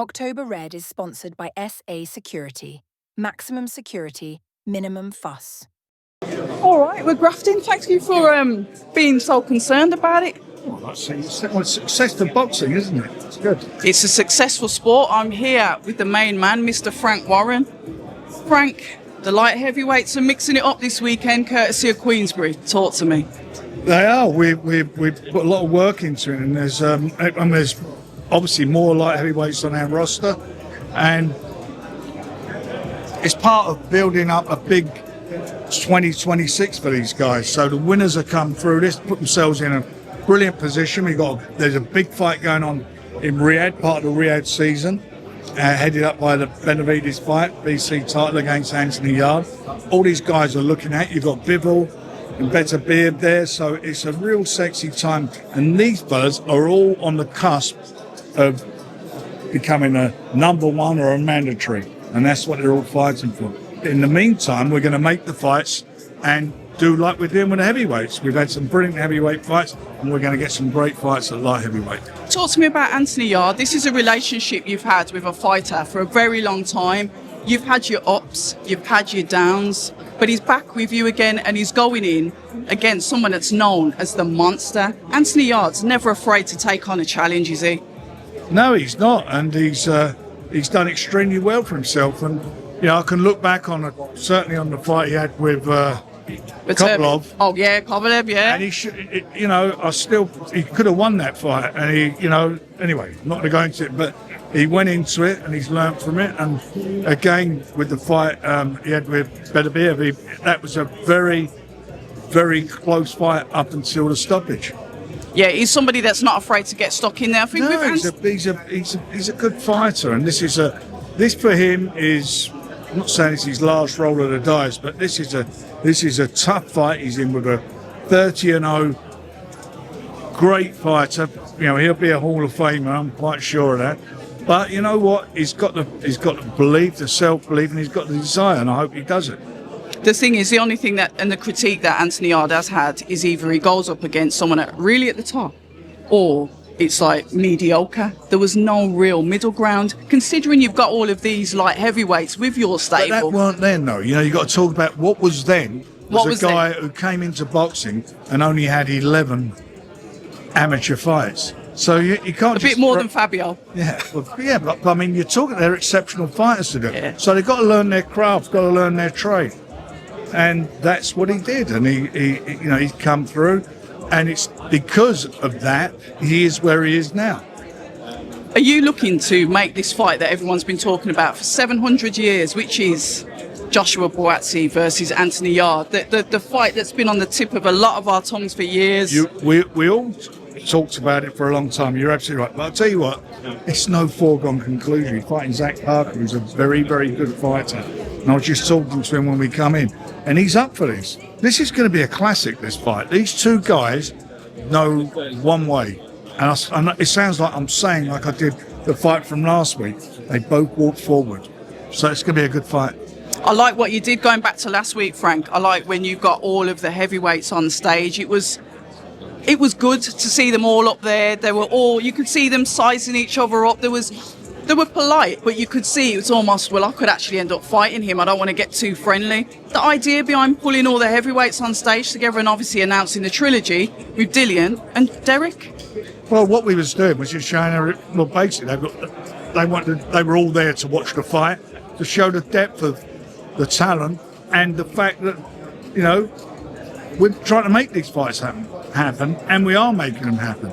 October Red is sponsored by SA Security. Maximum security, minimum fuss. All right, we're grafting. Thank you for being so concerned about it. Well, that's success to boxing, isn't it? It's good. It's a successful sport. I'm here with the main man, Mr. Frank Warren. Frank, the light heavyweights are mixing it up this weekend, courtesy of Queensberry. Talk to me. They are. We put a lot of work into it, and there's obviously more light heavyweights on our roster, and it's part of building up a big 2026 for these guys. So the winners have come through this, put themselves in a brilliant position. There's a big fight going on in Riyadh, part of the Riyadh season, headed up by the Benavides fight, BC title against Anthony Yarde. All these guys are looking at. You've got Bivol and Better Beard there, so it's a real sexy time. And these fellas are all on the cusp of becoming a number one or a mandatory, and that's what they're all fighting for. In the meantime, we're going to make the fights and do like we're doing with the heavyweights. We've had some brilliant heavyweight fights, and we're going to get some great fights at light heavyweight. Talk to me about Anthony Yarde. This is a relationship you've had with a fighter for a very long time. You've had your ups, you've had your downs, but he's back with you again, and he's going in against someone that's known as the monster. Anthony Yarde's never afraid to take on a challenge, is he? No, he's not, and he's done extremely well for himself. And I can look back on certainly on the fight he had with Pulev. Oh yeah, Pulev, yeah. And he could have won that fight. And anyway, not going to go into it, but he went into it and he's learned from it. And again, with the fight he had with Better Beard, that was a very, very close fight up until the stoppage. Yeah, he's somebody that's not afraid to get stuck in there. I think he's a good fighter, and this for him is. I'm not saying it's his last roll of the dice, but this is a tough fight. He's in with a 30-0 great fighter. He'll be a Hall of Famer. I'm quite sure of that. But you know what? He's got the belief, the self-belief, and he's got the desire, and I hope he does it. The thing is, the only thing and the critique that Anthony Yarde has had is either he goes up against someone really at the top, or it's like mediocre. There was no real middle ground, considering you've got all of these light heavyweights with your stable. But that weren't then, though. You've got to talk about what was then. What was a guy who came into boxing and only had 11 amateur fights. So you can't. A bit more than Fabio. Yeah, but I mean, you're talking. They're exceptional fighters to do. Yeah. So they've got to learn their craft, got to learn their trade, and that's what he did. And he's come through. And it's because of that he is where he is now. Are you looking to make this fight that everyone's been talking about for 700 years, which is Joshua Buatsi versus Anthony Yarde, the fight that's been on the tip of a lot of our tongues for years? We all talked about it for a long time. You're absolutely right. But I'll tell you what, it's no foregone conclusion. You're fighting Zach Parker, who's a very, very good fighter. And I was just talking to him when we come in, and he's up for this. This is going to be a classic, this fight. These two guys know one way. And it sounds like I'm saying, like I did the fight from last week, they both walked forward. So it's going to be a good fight. I like what you did going back to last week, Frank. I like when you got all of the heavyweights on stage. It was good to see them all up there. You could see them sizing each other up. They were polite, but you could see it was almost, well, I could actually end up fighting him. I don't want to get too friendly. The idea behind pulling all the heavyweights on stage together and obviously announcing the trilogy with Dillian and Derek. Well, what we was doing was just showing, well, basically, they were all there to watch the fight, to show the depth of the talent and the fact that, we're trying to make these fights happen, and we are making them happen.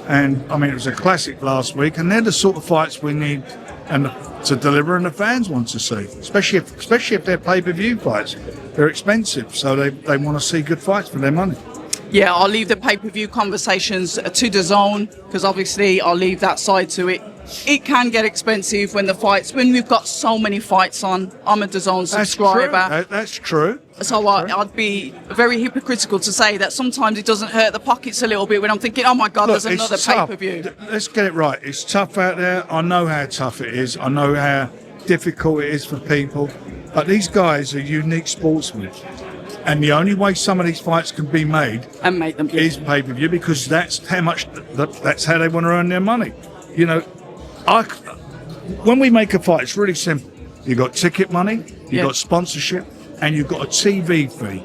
And I mean, it was a classic last week, and they're the sort of fights we need to deliver, and the fans want to see, especially if they're pay-per-view fights. They're expensive, so they want to see good fights for their money. Yeah, I'll leave the pay-per-view conversations to DAZN, because obviously I'll leave that side to it. It can get expensive when we've got so many fights on. I'm a DAZN subscriber. That's true. So I'd be very hypocritical to say that sometimes it doesn't hurt the pockets a little bit when I'm thinking, oh my God, look, there's another pay-per-view. Let's get it right. It's tough out there. I know how tough it is. I know how difficult it is for people. But these guys are unique sportsmen. And the only way some of these fights can be made and make them is pay-per-view, because that's how they want to earn their money. when we make a fight, it's really simple. You've got ticket money, you've Yeah. got sponsorship, and you've got a TV fee.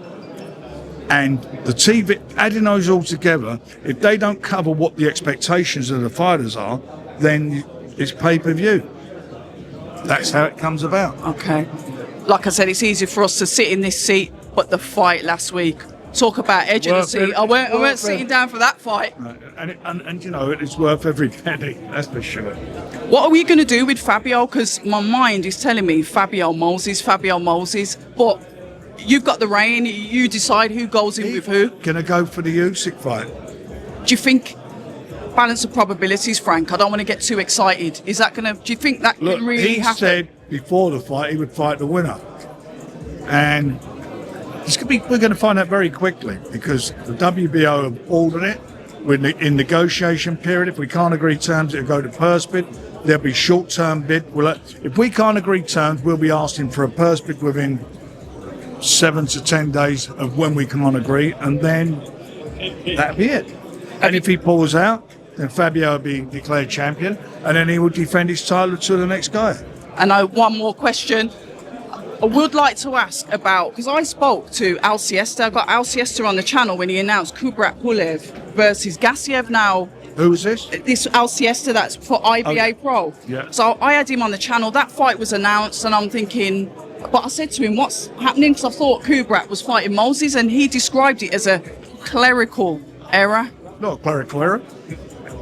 And the TV, adding those all together, if they don't cover what the expectations of the fighters are, then it's pay-per-view. That's how it comes about. Okay. Like I said, it's easy for us to sit in this seat, but the fight last week, talk about edge of the seat. I weren't sitting down for that fight. And you know, it's worth every penny, that's for sure. What are we going to do with Fabio? Because my mind is telling me Fabio Moses. But you've got the reign. You decide who goes in with who. Gonna go for the Usyk fight. Do you think, balance of probabilities, Frank, I don't want to get too excited. Is that going to, do you think that Look, can really he happen? said before the fight he would fight the winner. And we're going to find out very quickly because the WBO have ordered it. We're in negotiation period. If we can't agree terms, it'll go to purse bid. There'll be short-term bid. If we can't agree terms, we'll be asking for a purse bid within 7 to 10 days of when we can't agree, and then that'll be it. And if he pulls out, then Fabio will be declared champion, and then he will defend his title to the next guy. And one more question. I would like to ask about, because I spoke to Al Siesta. I got Al Siesta on the channel when he announced Kubrat Pulev versus Gassiev. Now, Who was this? this Al Siesta, that's for IBA Pro. Yeah. So I had him on the channel. That fight was announced, and I'm thinking, but I said to him, what's happening? Because I thought Kubrat was fighting Moses, and he described it as a clerical error. Not a clerical error.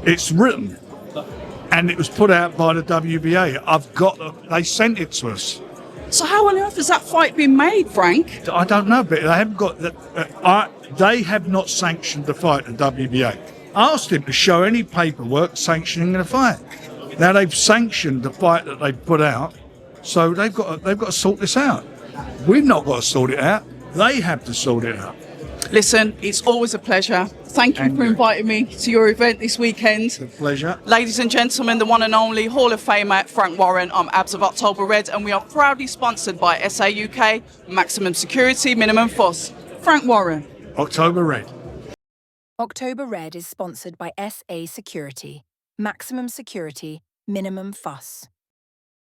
It's written, and it was put out by the WBA. They sent it to us. So how on earth has that fight been made, Frank? I don't know, but they haven't got they have not sanctioned the fight, the WBA. I asked him to show any paperwork sanctioning the fight. Now they've sanctioned the fight that they've put out, so they've got to sort this out. We've not got to sort it out. They have to sort it out. Listen, it's always a pleasure. Thank you And for you. inviting me to your event this weekend. It's a pleasure. Ladies and gentlemen, the one and only Hall of Famer Frank Warren. I'm Abs of October Red, and we are proudly sponsored by SA UK, Maximum Security, Minimum Fuss. Frank Warren. October Red. October Red is sponsored by SA Security. Maximum security, minimum fuss.